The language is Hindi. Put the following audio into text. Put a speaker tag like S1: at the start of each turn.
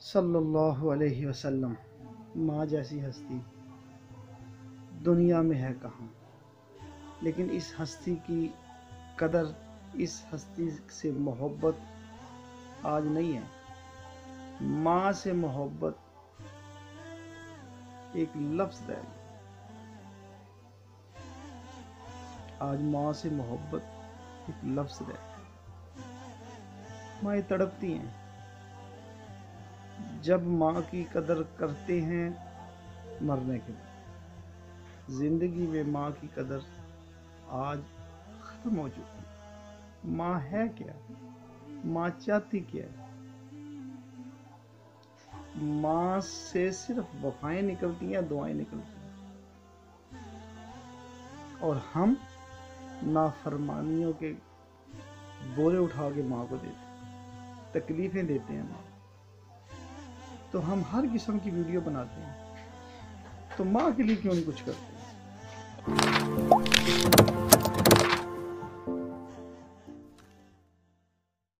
S1: सल्लल्लाहु अलैहि वसल्लम। माँ जैसी हस्ती दुनिया में है कहाँ, लेकिन इस हस्ती की कदर, इस हस्ती से मोहब्बत आज नहीं है। माँ से मोहब्बत एक लफ्ज़ है। आज माँ से मोहब्बत एक लफ्ज़ है। माँ तड़पती हैं। जब माँ की कदर करते हैं मरने के बाद, जिंदगी में माँ की कदर आज खत्म हो चुकी है। माँ है क्या? माँ चाहती क्या है? माँ से सिर्फ वफाएं निकलती हैं, दुआएं निकलती हैं, और हम नाफरमानियों के बोरे उठा के माँ को देते हैं, तकलीफें देते हैं माँ। तो हम हर किस्म की वीडियो बनाते हैं, तो माँ के लिए क्यों नहीं कुछ करते?